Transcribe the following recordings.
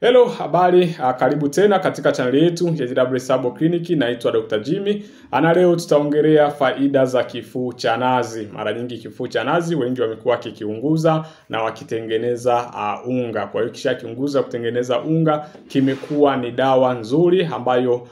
Hello, habari, karibu tena katika channel yetu ya JW Sabo Clinic. Naitwa Dr. Jimmy. Ana leo tutaongelea faida za kifuu cha nazi. Mara nyingi kifuu cha nazi wengi wamekuwa kikiunguza na wakitengeneza unga. Kwa hiyo kisha kiunguza kutengeneza unga kimekuwa ni dawa nzuri ambayo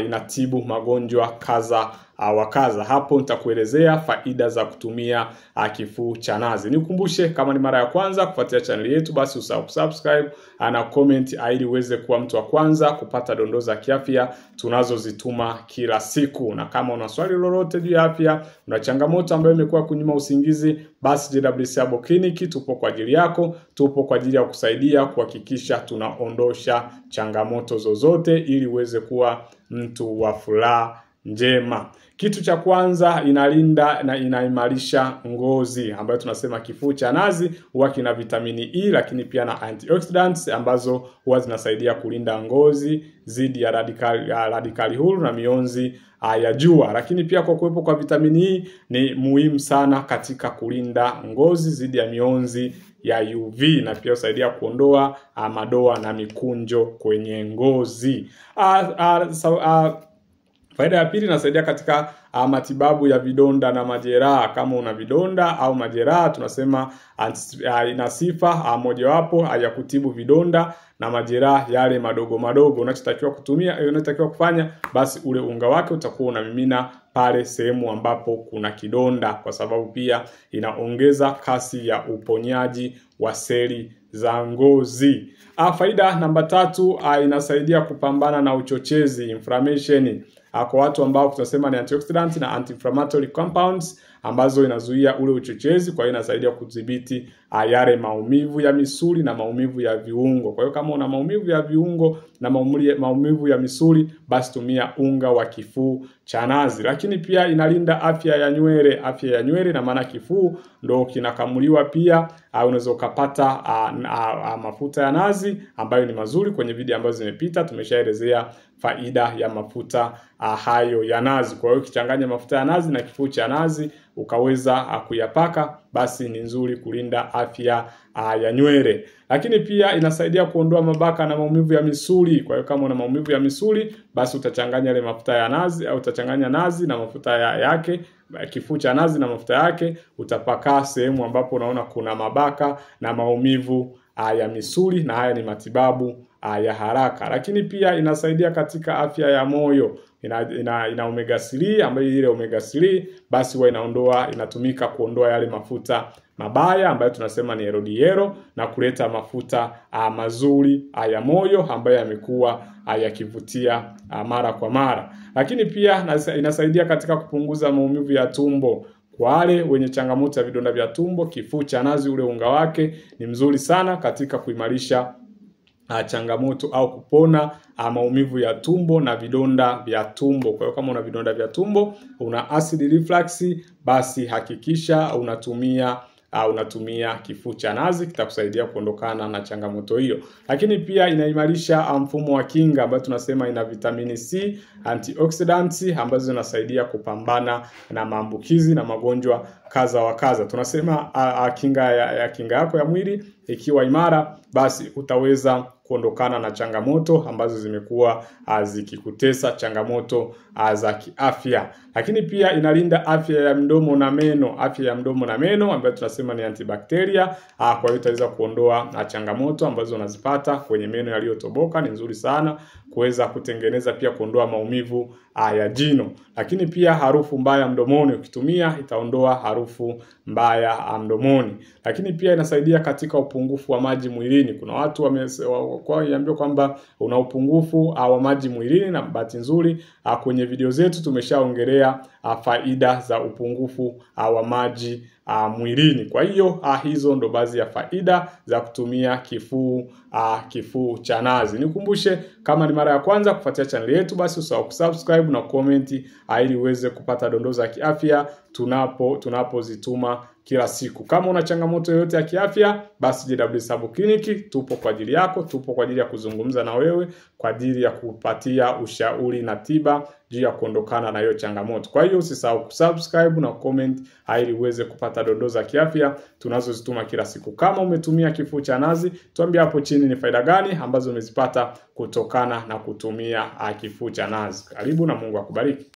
inatibu magonjwa kadha wakaza. Hapo nitakuelezea faida za kutumia kifuu cha nazi. Nikukumbushe kama ni mara ya kwanza kufuatia channel yetu, basi usahau kusubscribe na comment ili uweze kuwa mtu wa kwanza kupata dondoo za kiafya tunazozituma kila siku. Na kama una swali lolote juu ya afya, una changamoto ambayo imekuwa kunyima usingizi, basi JW Sabo Clinic tupo kwa ajili yako, tupo kwa ajili ya kusaidia kuhakikisha tunaondosha changamoto zozote ili uweze kuwa mtu wa furaha njema. Kitu cha kwanza, inalinda na inaimarisha ngozi, ambayo tunasema kifuu cha nazi huwa kina vitamini E, lakini pia na antioxidants ambazo huwa zinasaidia kulinda ngozi dhidi ya radikali huru na mionzi ya jua. Lakini pia kwa kuwepo kwa vitamini E ni muhimu sana katika kulinda ngozi dhidi ya mionzi ya UV, na pia husaidia kuondoa madoa na mikunjo kwenye ngozi. Faida ya pili, inasaidia katika matibabu ya vidonda na majeraha. Kama una vidonda au majeraha, tunasema ina sifa mojawapo ya kutibu vidonda na majeraha yale madogo madogo. Unachotakiwa kufanya, basi ule unga wake utakuwa unamimina pale sehemu ambapo kuna kidonda, kwa sababu pia inaongeza kasi ya uponyaji wa seli za ngozi. Faida namba 3, inasaidia kupambana na uchochezi, inflammation. Kwa watu ambao tunasema ni antioxidant na anti-inflammatory compounds ambazo inazuia ule uchochezi. Kwa hiyo inasaidia kudhibiti yale maumivu ya misuli na maumivu ya viungo. Kwa hiyo kama una maumivu ya viungo na maumivu ya misuli, basi tumia unga wa kifuu cha nazi. Lakini pia inalinda afya ya nywele. Afya ya nywele na maana kifuu ndo kinakamuliwa pia. Unaweza ukapata mafuta ya nazi ambayo ni mazuri. Kwenye video ambazo zimepita tumeshaelezea faida ya mafuta hayo ya nazi. Kwa hiyo ukichanganya mafuta ya nazi na kifuu cha nazi ukaweza kuyapaka, basi ni nzuri kulinda afya ya nywele. Lakini pia inasaidia kuondoa mabaka na maumivu ya misuli. Kwa hiyo kama una maumivu ya misuli, basi utachanganya ile mafuta ya nazi, au utachanganya nazi na mafuta yake, kifuu cha nazi na mafuta yake, utapaka sehemu ambapo unaona kuna mabaka na maumivu ya misuli, na haya ni matibabu ya haraka. Lakini pia inasaidia katika afya ya moyo. Ina omega 3, ambayo ile omega 3 basi huwa inatumika kuondoa yale mafuta mabaya ambayo tunasema ni LDL, na kuleta mafuta mazuri ya moyo ambayo yamekuwa yakivutia mara kwa mara. Lakini pia inasaidia katika kupunguza maumivu ya tumbo. Kwa wale wenye changamoto ya vidonda vya tumbo, kifuu cha nazi ule unga wake ni mzuri sana katika kuimarisha changamoto au kupona maumivu ya tumbo na vidonda vya tumbo. Kwa hiyo kama una vidonda vya tumbo, una acid reflux, basi hakikisha unatumia kifuu cha nazi, kitakusaidia kuondokana na changamoto hiyo. Lakini pia inaimarisha mfumo wa kinga, ambayo tunasema ina vitamini C, antioxidants ambazo zinasaidia kupambana na maambukizi na magonjwa kadha wa kadha. Tunasema kinga yako ya mwili ikiwa imara, basi utaweza kuondokana na changamoto ambazo zimekuwa zikikutesa, changamoto za kiafya. Lakini pia inalinda afya ya mdomo na meno. Afya ya mdomo na meno ambayo tunasema ni antibacteria. Kwa hiyo itaweza kuondoa changamoto ambazo unazipata kwenye meno yaliyotoboka. Ni nzuri sana kuweza kutengeneza pia kuondoa maumivu ya jino. Lakini pia harufu mbaya mdomoni, ukitumia itaondoa harufu mbaya mdomoni. Lakini pia inasaidia katika upungufu wa maji mwilini. Kuna watu wameambiwa kwamba una upungufu wa maji mwilini, na bahati nzuri kwenye video zetu tumeshaongelea faida za upungufu wa maji mwilini. Kwa hiyo hizo ndo baadhi ya faida za kutumia kifuu cha nazi. Nikukumbushe kama ni mara ya kwanza kufuatia channel yetu, basi usahau kusubscribe na comment ili uweze kupata dondoo za kiafya tunapozituma kila siku. Kama una changamoto yoyote ya kiafya, basi JW Sabo Clinic tupo kwa ajili yako, tupo kwa ajili ya kuzungumza na wewe, kwa ajili ya kupatia ushauri na tiba juu ya kuondokana na hiyo changamoto. Kwa hiyo usisahau kusubscribe na comment ili uweze kupata dondoo za kiafya tunazozituma kila siku. Kama umetumia kifuu cha nazi, tuambie hapo chini ni faida gani ambazo umezipata kutokana na kutumia kifuu cha nazi. Karibu na Mungu akubariki.